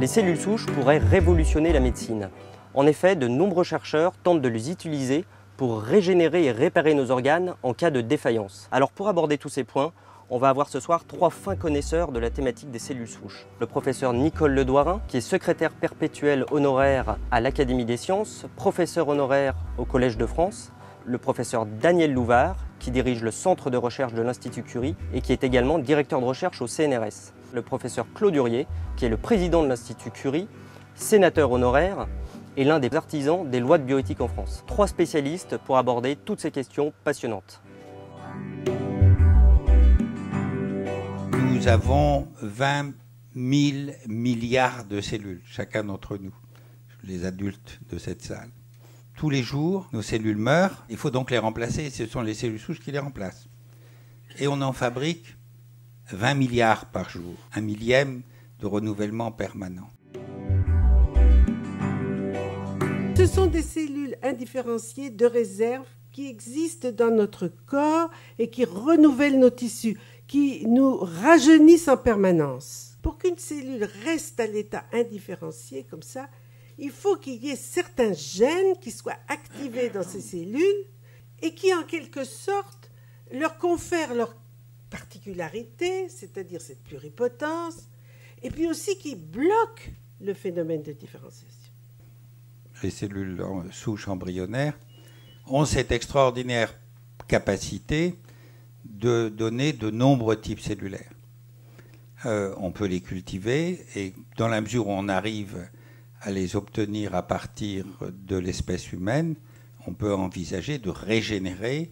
Les cellules souches pourraient révolutionner la médecine. En effet, de nombreux chercheurs tentent de les utiliser pour régénérer et réparer nos organes en cas de défaillance. Alors pour aborder tous ces points, on va avoir ce soir 3 fins connaisseurs de la thématique des cellules souches. Le professeur Nicole Ledouarin, qui est secrétaire perpétuel honoraire à l'Académie des sciences, professeur honoraire au Collège de France. Le professeur Daniel Louvard, qui dirige le centre de recherche de l'Institut Curie et qui est également directeur de recherche au CNRS. Le professeur Claude Hurier, qui est le président de l'Institut Curie, sénateur honoraire et l'un des artisans des lois de bioéthique en France. 3 spécialistes pour aborder toutes ces questions passionnantes. Nous avons 20 000 milliards de cellules, chacun d'entre nous, les adultes de cette salle. Tous les jours, nos cellules meurent, il faut donc les remplacer, ce sont les cellules souches qui les remplacent. Et on en fabrique 20 milliards par jour, 1 millième de renouvellement permanent. Ce sont des cellules indifférenciées de réserve qui existent dans notre corps et qui renouvellent nos tissus, qui nous rajeunissent en permanence. Pour qu'une cellule reste à l'état indifférencié comme ça, il faut qu'il y ait certains gènes qui soient activés dans ces cellules et qui, en quelque sorte, leur confèrent leur particularité, c'est-à-dire cette pluripotence, et puis aussi qui bloquent le phénomène de différenciation. Les cellules souches embryonnaires ont cette extraordinaire capacité de donner de nombreux types cellulaires. On peut les cultiver et dans la mesure où on arrive à les obtenir à partir de l'espèce humaine, on peut envisager de régénérer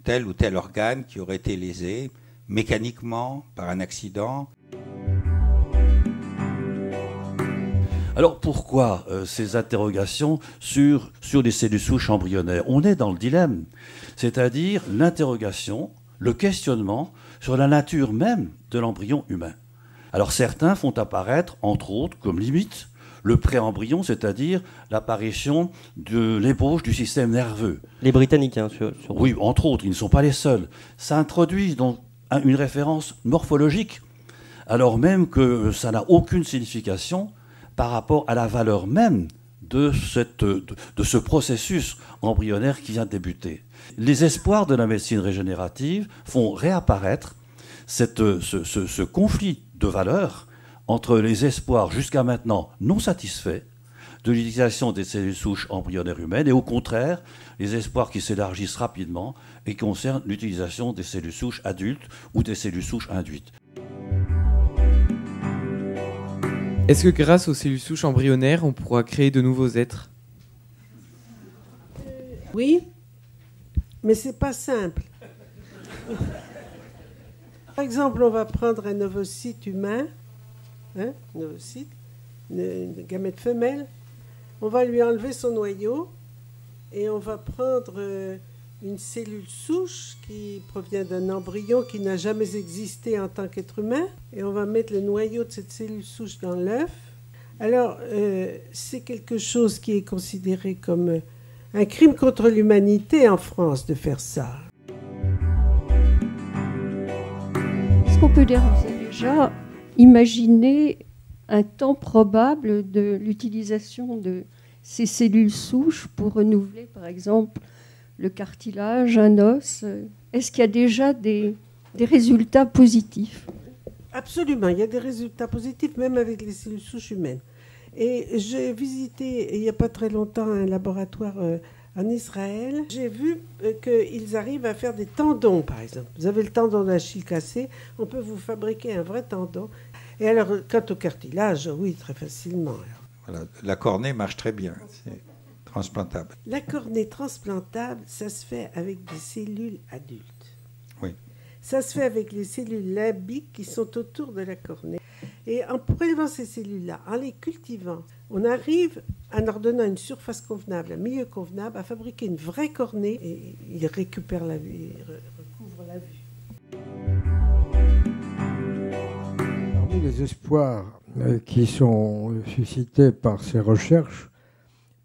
tel ou tel organe qui aurait été lésé mécaniquement par un accident. Alors pourquoi ces interrogations sur les cellules souches embryonnaires? On est dans le dilemme, c'est-à-dire l'interrogation, le questionnement sur la nature même de l'embryon humain. Alors certains font apparaître, entre autres, comme limite, le préembryon, c'est-à-dire l'apparition de l'ébauche du système nerveux. Les Britanniques, hein, Oui, entre autres, ils ne sont pas les seuls. Ça introduit donc une référence morphologique, alors même que ça n'a aucune signification par rapport à la valeur même de ce processus embryonnaire qui vient de débuter. Les espoirs de la médecine régénérative font réapparaître ce conflit de valeurs entre les espoirs jusqu'à maintenant non satisfaits de l'utilisation des cellules souches embryonnaires humaines et au contraire, les espoirs qui s'élargissent rapidement et qui concernent l'utilisation des cellules souches adultes ou des cellules souches induites. Est-ce que grâce aux cellules souches embryonnaires, on pourra créer de nouveaux êtres? Oui, mais c'est pas simple. Par exemple, on va prendre un ovocyte humain, un ovocyte, une gamète femelle, on va lui enlever son noyau et on va prendre une cellule souche qui provient d'un embryon qui n'a jamais existé en tant qu'être humain et on va mettre le noyau de cette cellule souche dans l'œuf. Alors, c'est quelque chose qui est considéré comme un crime contre l'humanité en France de faire ça. Est-ce qu'on peut déjà imaginer un temps probable de l'utilisation de ces cellules souches pour renouveler, par exemple, le cartilage, un os? Est-ce qu'il y a déjà des résultats positifs? Absolument, il y a des résultats positifs, même avec les cellules souches humaines. Et j'ai visité, il n'y a pas très longtemps, un laboratoire en Israël. J'ai vu qu'ils arrivent à faire des tendons, par exemple. Vous avez le tendon d'Achille cassé, on peut vous fabriquer un vrai tendon. Et alors, quant au cartilage, oui, très facilement. Alors. Voilà, la cornée marche très bien, c'est transplantable. La cornée transplantable, ça se fait avec des cellules adultes. Oui. Ça se fait avec les cellules limbiques qui sont autour de la cornée. Et en prélevant ces cellules-là, en les cultivant, on arrive, en leur donnant une surface convenable, un milieu convenable, à fabriquer une vraie cornée et ils récupèrent la vue, ils recouvrent la vue. Parmi les espoirs qui sont suscités par ces recherches,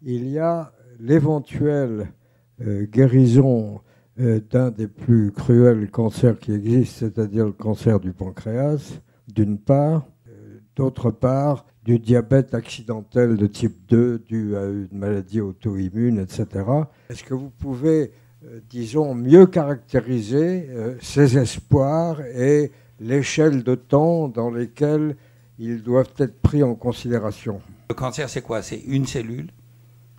il y a l'éventuelle guérison d'un des plus cruels cancers qui existent, c'est-à-dire le cancer du pancréas, d'une part. d'autre part, du diabète accidentel de type 2 dû à une maladie auto-immune, etc. Est-ce que vous pouvez, disons, mieux caractériser ces espoirs et l'échelle de temps dans lesquelles ils doivent être pris en considération? Le cancer, c'est quoi? C'est une cellule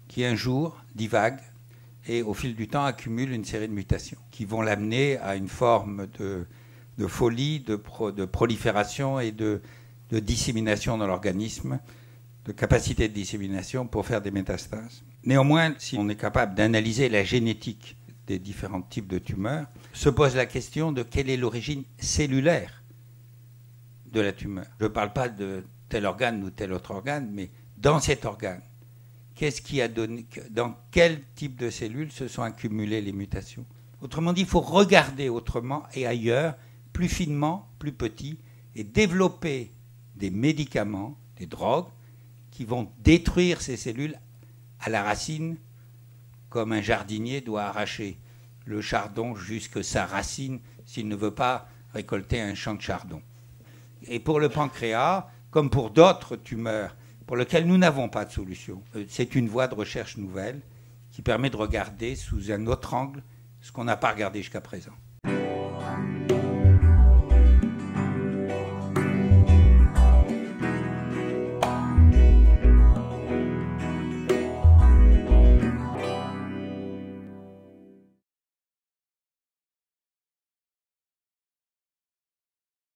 qui un jour divague et au fil du temps accumule une série de mutations qui vont l'amener à une forme de folie, de prolifération et de dissémination dans l'organisme, de capacité de dissémination pour faire des métastases. Néanmoins, si on est capable d'analyser la génétique des différents types de tumeurs, se pose la question de quelle est l'origine cellulaire de la tumeur. Je ne parle pas de tel organe ou tel autre organe, mais dans cet organe, qu'est-ce qui a donné, dans quel type de cellules se sont accumulées les mutations? Autrement dit, il faut regarder autrement et ailleurs, plus finement, plus petit, et développer des médicaments, des drogues, qui vont détruire ces cellules à la racine, comme un jardinier doit arracher le chardon jusque sa racine s'il ne veut pas récolter un champ de chardon. Et pour le pancréas, comme pour d'autres tumeurs pour lesquelles nous n'avons pas de solution, c'est une voie de recherche nouvelle qui permet de regarder sous un autre angle ce qu'on n'a pas regardé jusqu'à présent.